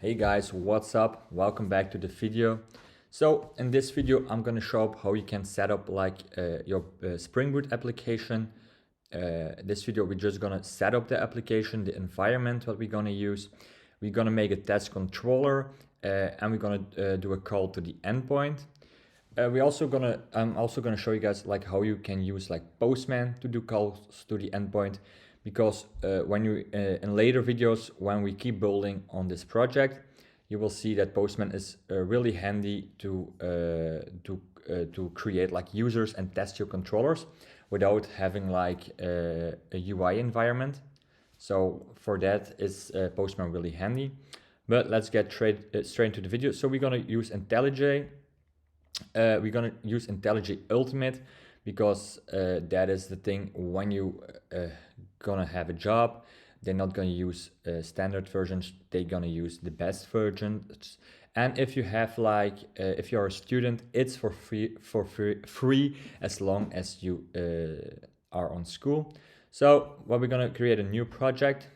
Hey guys, what's up? Welcome back to the video. So in this video, I'm going to show up how you can set up your Spring Boot application. This video, we're just going to set up the application, the environment, what we're going to use. We're going to make a test controller and we're going to do a call to the endpoint. I'm also gonna show you guys like how you can use like Postman to do calls to the endpoint, because when you in later videos when we keep building on this project, you will see that Postman is really handy to create like users and test your controllers without having like a UI environment. So for that is Postman really handy. But let's get straight into the video. So we're gonna use IntelliJ. We're gonna use IntelliJ Ultimate because that is the thing when you gonna have a job. They're not gonna use standard versions. They're gonna use the best versions. And if you have like, if you're a student, it's for free as long as you are on school. So what we're gonna create a new project.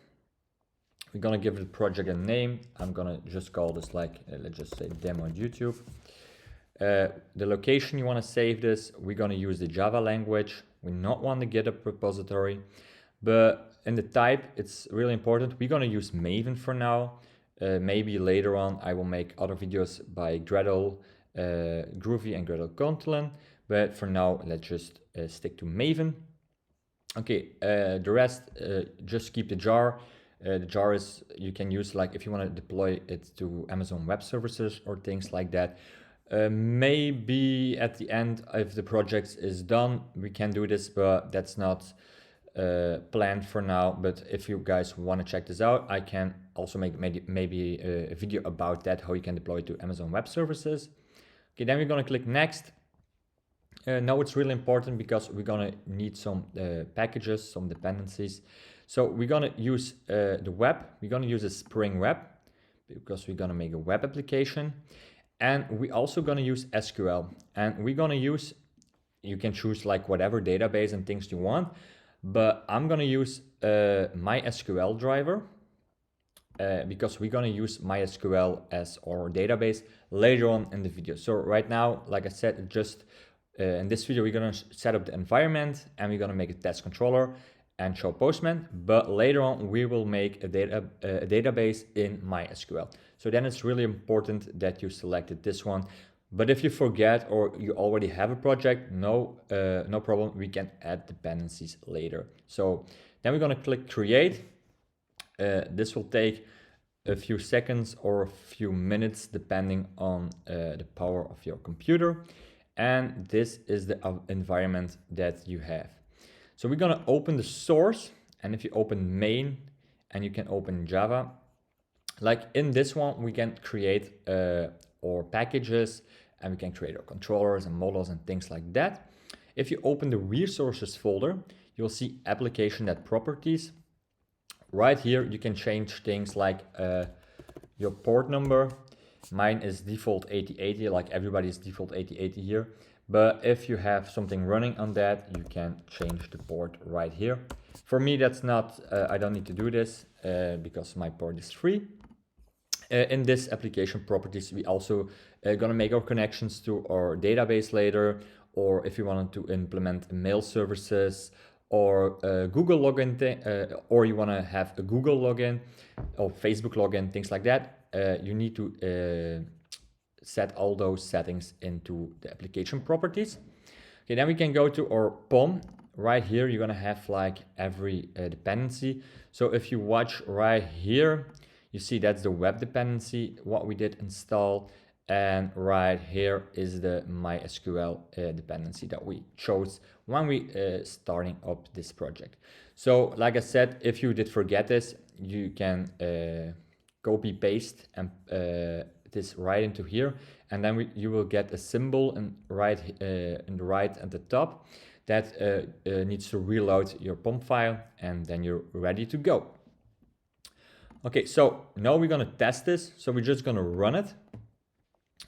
We're gonna give the project a name. I'm gonna just call this like, let's just say demo on YouTube. The location you want to save this, we're going to use the Java language. We not want the GitHub repository, but in the type, it's really important. We're going to use Maven for now. Maybe later on, I will make other videos by Gretel Groovy and Gretel Contlin, but for now, let's just stick to Maven. Okay, the rest, just keep the jar. The jar is, you can use like if you want to deploy it to Amazon Web Services or things like that. Maybe at the end, if the project is done, we can do this, but that's not planned for now. But if you guys want to check this out, I can also make maybe a video about that, how you can deploy it to Amazon Web Services. Okay, then we're going to click next. Now it's really important because we're going to need some packages, some dependencies. So we're going to use the web. We're going to use a Spring Web because we're going to make a web application. And we're also going to use SQL, and we're going to use, you can choose like whatever database and things you want, but I'm going to use MySQL driver because we're going to use MySQL as our database later on in the video. So right now, like I said, just in this video, we're going to set up the environment and we're going to make a test controller and show Postman, but later on we will make a database in MySQL. So then it's really important that you selected this one. But if you forget or you already have a project, no problem, we can add dependencies later. So then we're gonna click create. This will take a few seconds or a few minutes depending on the power of your computer. And this is the environment that you have. So we're gonna open the source, and if you open main and you can open Java, like in this one, we can create our packages and we can create our controllers and models and things like that. If you open the resources folder, you'll see application.properties. Right here, you can change things like your port number. Mine is default 8080, like everybody's default 8080 here. But if you have something running on that, you can change the port right here. For me, that's not, I don't need to do this because my port is free. In this application properties, we also gonna make our connections to our database later, or if you wanted to implement mail services or Google login thing, or you wanna have a Google login or Facebook login, things like that, you need to set all those settings into the application properties. Okay, then we can go to our POM. Right here, you're gonna have like every dependency. So if you watch right here, you see that's the web dependency, what we did install. And right here is the MySQL dependency that we chose when we starting up this project. So like I said, if you did forget this, you can copy paste and this right into here, and then you will get a symbol in the right at the top that needs to reload your POM file, and then you're ready to go. Okay, so now we're gonna test this. So we're just gonna run it,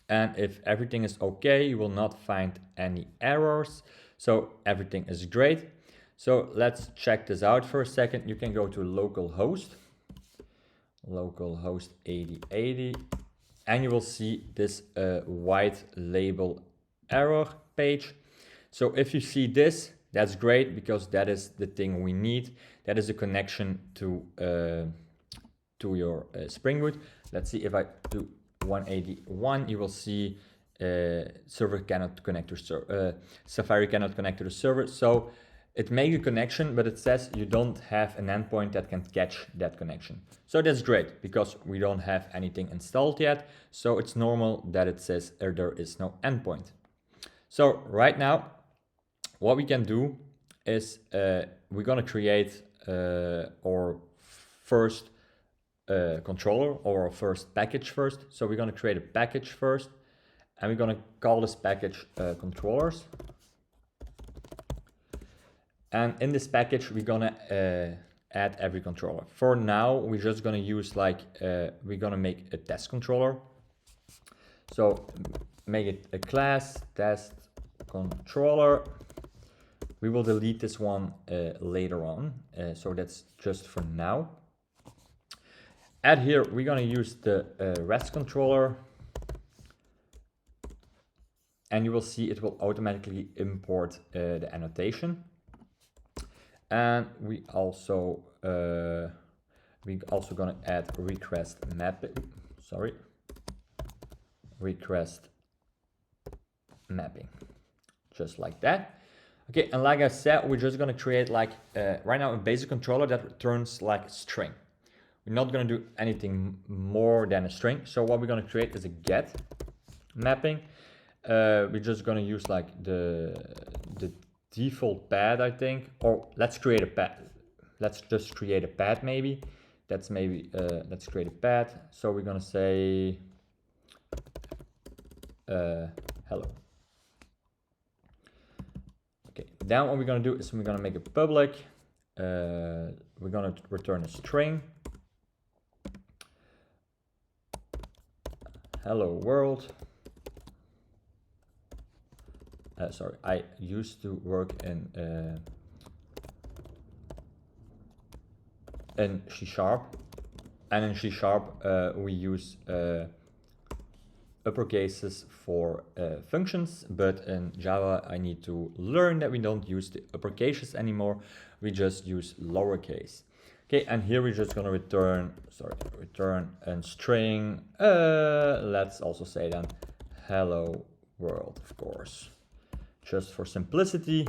and if everything is okay, you will not find any errors. So everything is great. So let's check this out for a second. You can go to localhost. localhost 8080, and you will see this white label error page. So if you see this, that's great, because that is the thing we need. That is a connection to your Spring Boot. Let's see if I do 181, you will see server cannot connect to server, Safari cannot connect to the server. So it makes a connection, but it says you don't have an endpoint that can catch that connection. So that's great, because we don't have anything installed yet. So it's normal that it says there is no endpoint. So right now, what we can do is we're gonna create our first controller, or our first package first. So we're gonna create a package first, and we're gonna call this package controllers. And in this package, we're gonna add every controller. For now, we're just gonna use like, we're gonna make a test controller. So make it a class test controller. We will delete this one later on. So that's just for now. Add here, we're gonna use the REST controller. And you will see it will automatically import the annotation. And we also gonna add request mapping. Request mapping, just like that. Okay, and like I said, we're just gonna create like right now a basic controller that returns like a string. We're not gonna do anything more than a string. So what we're gonna create is a get mapping. We're just gonna use like the default path, I think, or let's create a path. Let's just create a path maybe. That's maybe, let's create a path. So we're gonna say hello. Okay, then what we're gonna do is we're gonna make it public. We're gonna return a string. Hello world. Sorry, I used to work in C#, and in C# we use uppercases for functions, but in Java I need to learn that we don't use the uppercases anymore. We just use lowercase. Okay, and here we're just gonna return a string. Let's also say then hello world, of course, just for simplicity.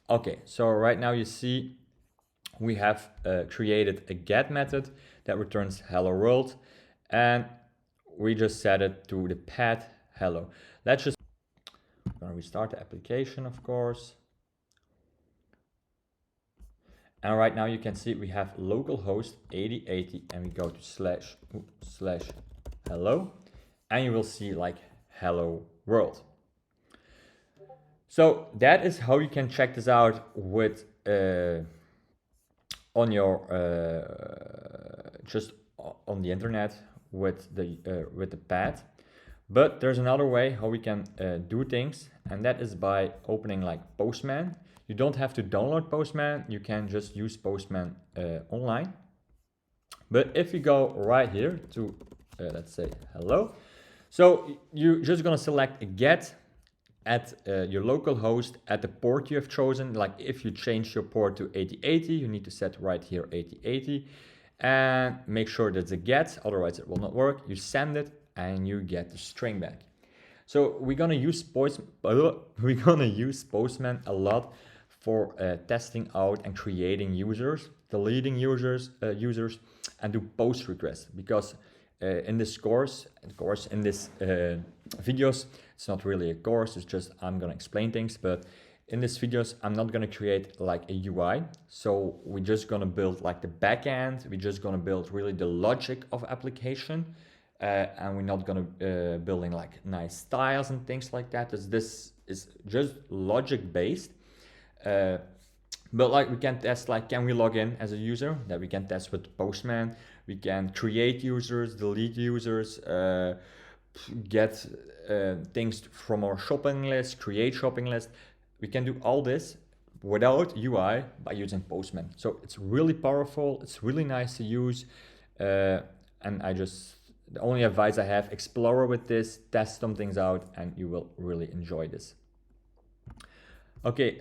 Okay, so right now you see we have created a get method that returns hello world, and we just set it to the path hello. Let's just restart the application, of course. And right now you can see we have localhost 8080, and we go to slash hello, and you will see like hello world. So that is how you can check this out with on your just on the internet with the path. But there's another way how we can do things, and that is by opening like Postman. You don't have to download Postman, you can just use Postman online. But if you go right here to let's say hello, so you're just gonna select a get at your local host at the port you have chosen. Like if you change your port to 8080, you need to set right here 8080 and make sure that's a get, otherwise it will not work. You send it and you get the string back. So we're gonna use Postman a lot for testing out and creating users, deleting users, and do post requests, because in this course, in this videos, it's not really a course, it's just I'm gonna explain things, but in this videos I'm not gonna create like a UI. So we're just gonna build like the backend, we're just gonna build really the logic of application, and we're not gonna building like nice styles and things like that. This is just logic based. But like we can test like, can we log in as a user? That we can test with Postman. We can create users, delete users, get things from our shopping list, create shopping list. We can do all this without UI by using Postman. So it's really powerful. It's really nice to use. And the only advice I have, explore with this, test some things out, and you will really enjoy this. Okay,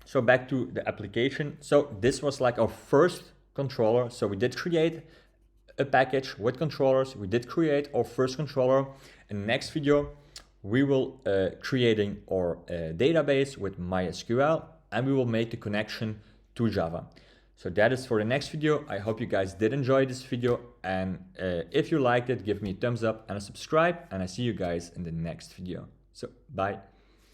so back to the application. So this was like our first controller. So we did create a package with controllers. We did create our first controller. In the next video, we will creating our database with MySQL, and we will make the connection to Java. So that is for the next video. I hope you guys did enjoy this video, and if you liked it, give me a thumbs up and a subscribe, and I see you guys in the next video. So bye.